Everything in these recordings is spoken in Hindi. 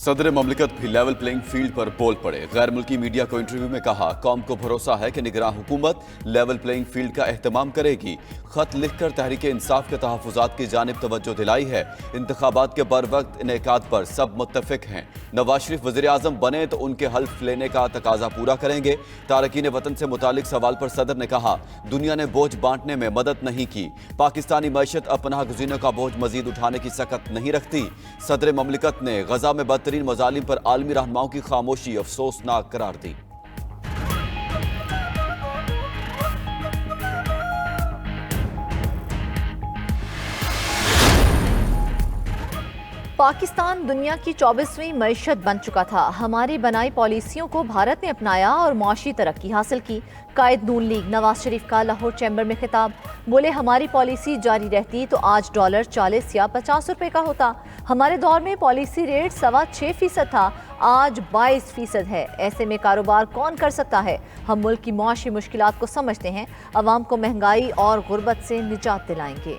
सदर ममलिकत भी लेवल प्लेइंग फील्ड पर बोल पड़े। गैर मुल्की मीडिया को इंटरव्यू में कहा, कौम को भरोसा है कि निगरान हुकूमत लेवल प्लेइंग फील्ड का एहतमाम करेगी। खत लिखकर तहरीक इंसाफ के तहफ़्फ़ुज़ात की जानिब तवज्जो दिलाई है। इंतखाबात के बर वक्त इनेकाद पर सब मुत्तफिक हैं। नवाज शरीफ वज़ीर आज़म बने तो उनके हल्फ लेने का तकाजा पूरा करेंगे। तारकीन वतन से मुतालिक सवाल पर सदर ने कहा, दुनिया ने बोझ बांटने में मदद नहीं की। पाकिस्तानी मैशत अब पनाह गुज़ीरों का बोझ मजीद उठाने की सकत नहीं रखती। सदर ममलिकत ने गजा में बदतरीन मजालिम पर आलमी रहनुमाओं की खामोशी अफसोसनाक करार दी। पाकिस्तान दुनिया की 24वीं मईशत बन चुका था। हमारी बनाई पॉलिसियों को भारत ने अपनाया और मुआशी तरक्की हासिल की। कायद नून लीग नवाज शरीफ का लाहौर चैम्बर में खिताब, बोले हमारी पॉलिसी जारी रहती तो आज डॉलर 40 या 50 रुपए का होता। हमारे दौर में पॉलिसी रेट 6.25% था, आज 22% है। ऐसे में कारोबार कौन कर सकता है। हम मुल्क की मुआशी मुश्किलात को समझते हैं, अवाम को महंगाई और गुर्बत से निजात दिलाएंगे।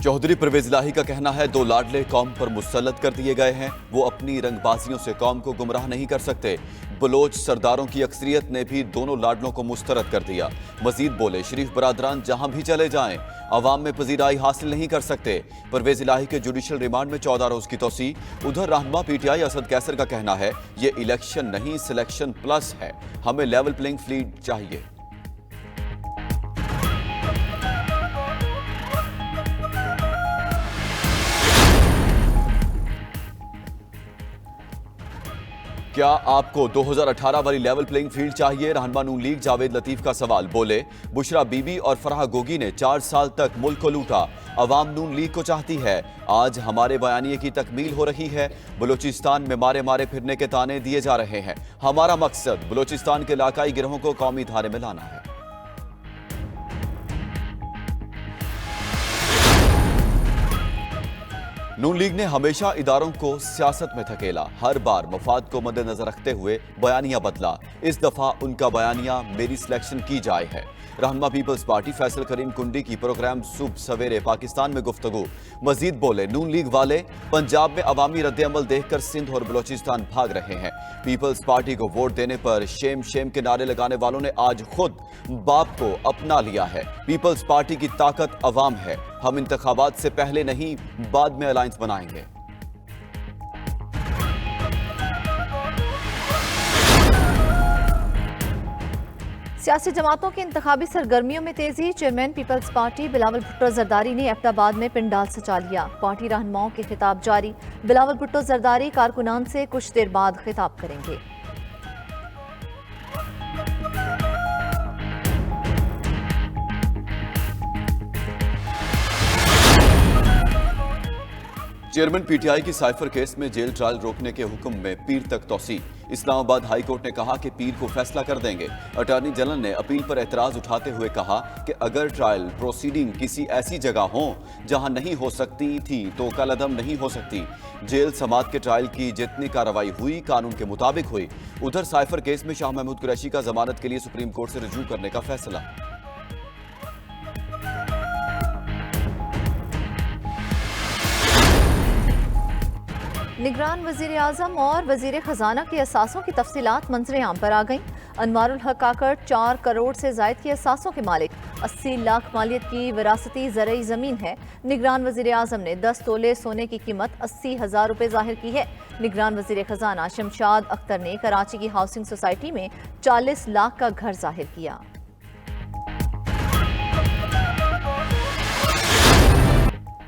चौधरी परवेज इलाही का कहना है, 2 लाडले कौम पर मुसल्लत कर दिए गए हैं। वो अपनी रंगबाजियों से कौम को गुमराह नहीं कर सकते। बलोच सरदारों की अक्सरियत ने भी दोनों लाडलों को मुस्तरद कर दिया। मजीद बोले, शरीफ बरादरान जहां भी चले जाएं अवाम में पजीराई हासिल नहीं कर सकते। परवेज इलाही के जुडिशल रिमांड में 14 रोज की तोसी। उधर रहनुमा पीटीआई असद कैसर का कहना है, ये इलेक्शन नहीं सिलेक्शन प्लस है, हमें लेवल प्लेइंग फील्ड चाहिए। क्या आपको 2018 वाली लेवल प्लेइंग फील्ड चाहिए? रहनुमा नून लीग जावेद लतीफ का सवाल। बोले, बुशरा बीबी और फराह गोगी ने 4 साल तक मुल्क को लूटा, अवाम नून लीग को चाहती है। आज हमारे बयानिए की तकमील हो रही है। बलूचिस्तान में मारे मारे फिरने के ताने दिए जा रहे हैं। हमारा मकसद बलूचिस्तान के इलाकाई गिरोहों को कौमी धारे में लाना है। नून लीग ने हमेशा इदारों को सियासत में धकेला, हर बार मफाद को मद्देनजर रखते हुए बयानिया बदला। इस दफा उनका बयानिया मेरी सिलेक्शन की जाए है। रहनुमा पीपल्स पार्टी फैसल करीम कुंडी की प्रोग्राम सुबह सवेरे पाकिस्तान में गुफ्तगू। मजीद बोले, नून लीग वाले पंजाब में अवामी रद्द-ए-अमल देखकर सिंध और बलोचिस्तान भाग रहे हैं। पीपल्स पार्टी को वोट देने पर शेम शेम के नारे लगाने वालों ने आज खुद बाप को अपना लिया है। पीपल्स पार्टी की ताकत अवाम है। हम इंतखाबात से पहले नहीं, बाद में अलायंस बनाएंगे। सियासी जमातों की इंतखाबी सरगर्मियों में तेजी। Chairman Peoples Party Bilawal Bhutto Zardari ने एबटाबाद में पिंडाल सजा लिया। पार्टी रहनुमाओं के खिताब जारी। बिलावल भुट्टो जरदारी कारकुनान से कुछ देर बाद खिताब करेंगे। चेयरमैन पीटीआई की साइफर केस में जेल ट्रायल रोकने के हुक्म में पीर तक तोसी। इस्लामाबाद हाई कोर्ट ने कहा कि पीर को फैसला कर देंगे। अटॉर्नी जनरल ने अपील पर एतराज उठाते हुए कहा कि अगर ट्रायल प्रोसीडिंग किसी ऐसी जगह हो जहां नहीं हो सकती थी तो कलअदम नहीं हो सकती। जेल समात के ट्रायल की जितनी कार्रवाई हुई कानून के मुताबिक हुई। उधर साइफर केस में शाह महमूद कुरैशी का जमानत के लिए सुप्रीम कोर्ट से रुजू करने का फैसला। निगरान वजीर आजम और वजीर खजाना के असासों की तफसीलात मंजर आम पर आ गईं। अनवारुल हक काकड़ 4 करोड़ से जायद के असासों के मालिक, 80 लाख मालियत की विरासती ज़रई ज़मीन है। निगरान वजीर आजम ने 10 तोले सोने की कीमत 80,000 रुपये जाहिर की है। निगरान वजीर खजाना शमशाद अख्तर ने कराची की हाउसिंग सोसाइटी में 40 लाख का घर जाहिर किया।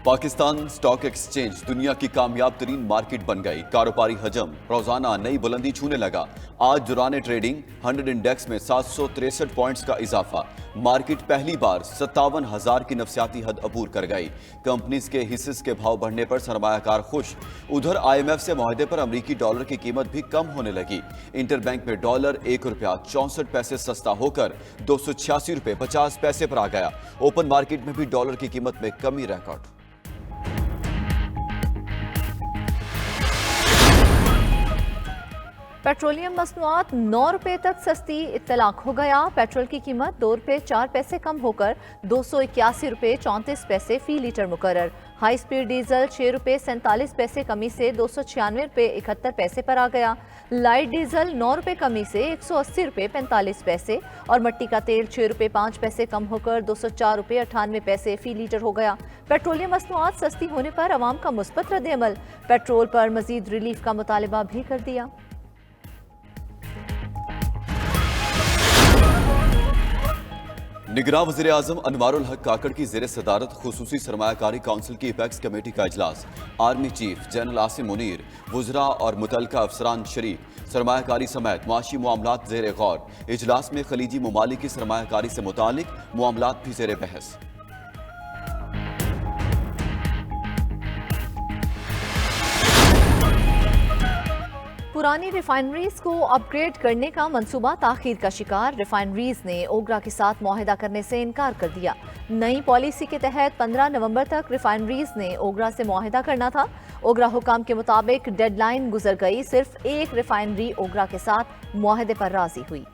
पाकिस्तान स्टॉक एक्सचेंज दुनिया की कामयाब तरीन मार्केट बन गई। कारोबारी हजम रोजाना नई बुलंदी छूने लगा। आज दौरान ट्रेडिंग 100 इंडेक्स में 763 पॉइंट्स का इजाफा। मार्केट पहली बार 57,000 की नफसियाती हद अबूर कर गई। कंपनीज के हिस्से के भाव बढ़ने पर सरमायाकार खुश। उधर IMF से मुआहदे पर अमरीकी डॉलर की कीमत भी कम होने लगी। इंटरबैंक में डॉलर 1 रुपया 64 पैसे सस्ता होकर 286 रुपये 50 पैसे पर आ गया। ओपन मार्केट में भी डॉलर की कीमत में कमी रिकॉर्ड। पेट्रोलियम मसनूआत 9 रुपए तक सस्ती इत्तलाक हो गया। पेट्रोल की कीमत 2 रुपए 4 पैसे कम होकर 281 रुपए 34 पैसे फी लीटर मुकर्रर। हाई स्पीड डीजल 6 रुपए 47 पैसे कमी से 296 रुपए 71 पैसे पर आ गया। लाइट डीजल 9 रुपए कमी से 180 रुपए 45 पैसे और मट्टी का तेल 6 रुपए 5 पैसे कम होकर 204 रुपए 98 पैसे फी लीटर हो गया। पेट्रोलियम मसनूआत सस्ती होने पर अवाम का मुस्बत रद्द-ए-अमल। पेट्रोल पर मजीद रिलीफ का मुतालबा भी कर दिया। निगरान वज़ीर आज़म अनवारुल हक काकड़ की ज़ेर सदारत खुसूसी सरमायाकारी काउंसिल की एपेक्स कमेटी का इजलास। Army chief general Asim Munir, वुज़रा और मुतल्लिका अफसरान शरीक। सरमायाकारी समेत मुआशी मामलात ज़ेर गौर। इजलास में खलीजी ममालिक की सरमायाकारी से मुतालिक मामलात भी ज़ेर बहस। पुरानी रिफाइनरीज को अपग्रेड करने का मंसूबा ताखीर का शिकार। रिफाइनरीज ने ओगरा के साथ मुआहिदा करने से इनकार कर दिया। नई पॉलिसी के तहत 15 नवंबर तक रिफाइनरीज ने ओगरा से मुआहिदा करना था। ओगरा हुकाम के मुताबिक डेडलाइन गुजर गई। सिर्फ एक रिफाइनरी ओगरा के साथ मुआहिदे पर राजी हुई।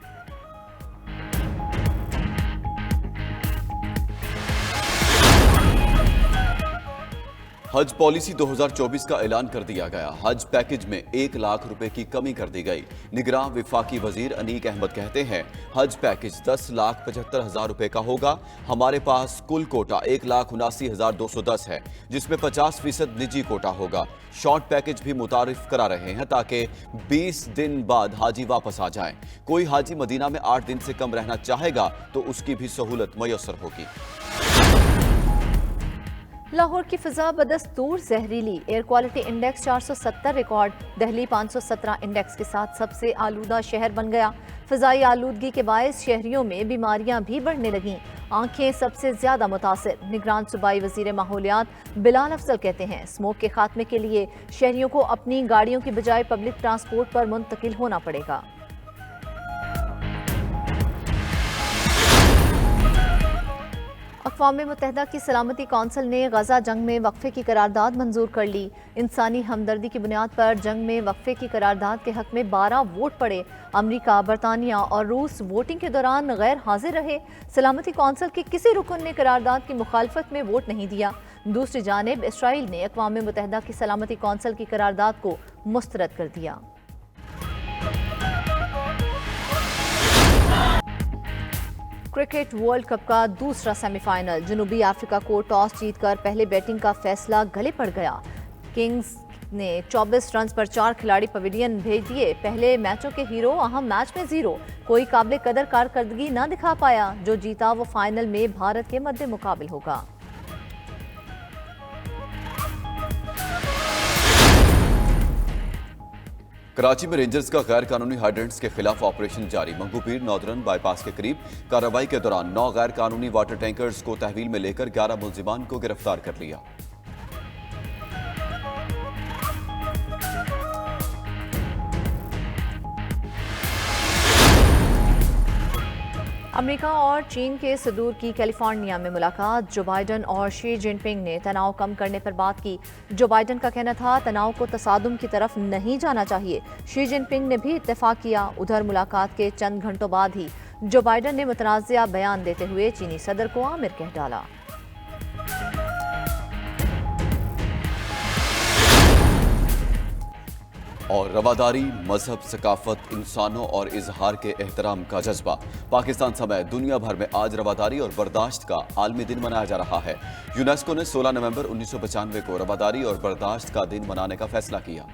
हज पॉलिसी 2024 का ऐलान कर दिया गया। हज पैकेज में 1 लाख रुपए की कमी कर दी गई। निगरान विफाकी वजीर अनीक अहमद कहते हैं हज पैकेज 10,75,000 रुपए का होगा। हमारे पास कुल कोटा 1,79,210 है, जिसमें 50% निजी कोटा होगा। शॉर्ट पैकेज भी मुतारिफ करा रहे हैं ताकि 20 दिन बाद हाजी वापस आ जाएं। कोई हाजी मदीना में 8 दिन से कम रहना चाहेगा तो उसकी भी सहूलत मयसर होगी। लाहौर की फिजा बदस्तूर जहरीली। Air quality index 470 record. Delhi 517 index के साथ सबसे आलूदा शहर बन गया। फिजाई आलूदगी के बायस शहरियों में बीमारियां भी बढ़ने लगीं। आंखें सबसे ज्यादा मुतासिर। निगरान सूबाई वजीर माहौलियात बिलाल अफजल कहते हैं स्मोक के खात्मे के लिए शहरियों को अपनी गाड़ियों की बजाय पब्लिक ट्रांसपोर्ट पर मुंतकिल होना पड़ेगा। अक़वाम मुत्तहिदा की सलामती कौंसिल ने गजा जंग में वक्फे की करारदाद मंजूर कर ली। इंसानी हमदर्दी की बुनियाद पर जंग में वक्फे की करारदाद के हक में 12 वोट पड़े। अमरीका, बरतानिया और रूस वोटिंग के दौरान गैर हाजिर रहे। सलामती कौंसिल के किसी रुकन ने करारदाद की मुखालफत में वोट नहीं दिया। दूसरी जानिब इसराइल ने अक़वाम मुत्तहिदा की सलामती कौंसिल की करारदाद को मुस्तरद कर दिया। क्रिकेट वर्ल्ड कप का दूसरा सेमीफाइनल। जनूबी अफ्रीका को टॉस जीतकर पहले बैटिंग का फैसला गले पड़ गया। किंग्स ने 24 रन पर 4 खिलाड़ी पवेलियन भेज दिए। पहले मैचों के हीरो अहम मैच में 0। कोई काबिल कदर कारकर्दगी न दिखा पाया। जो जीता वो फाइनल में भारत के मद्दे मुकाबिल होगा। कराची में रेंजर्स का गैर कानूनी हाइड्रेंट्स के खिलाफ ऑपरेशन जारी। मंगूपीर नॉर्दर्न बाईपास के करीब कार्रवाई के दौरान 9 गैर कानूनी वाटर टैंकर्स को तहवील में लेकर 11 मुल्जिमान को गिरफ्तार कर लिया। अमेरिका और चीन के सदूर की कैलिफोर्निया में मुलाकात। जो बाइडन और शी जिनपिंग ने तनाव कम करने पर बात की। जो बाइडन का कहना था तनाव को तसादुम की तरफ नहीं जाना चाहिए। शी जिनपिंग ने भी इत्तेफाक किया। उधर मुलाकात के चंद घंटों बाद ही जो बाइडन ने मुतनाज़िया बयान देते हुए चीनी सदर को आमिर कह डाला। और रवादारी, मजहब, सकाफत, इंसानों और इजहार के एहतराम का जज्बा। पाकिस्तान समेत दुनिया भर में आज रवादारी और बर्दाश्त का आलमी दिन मनाया जा रहा है। यूनेस्को ने 16 नवंबर 1995 को रवादारी और बर्दाश्त का दिन मनाने का फैसला किया।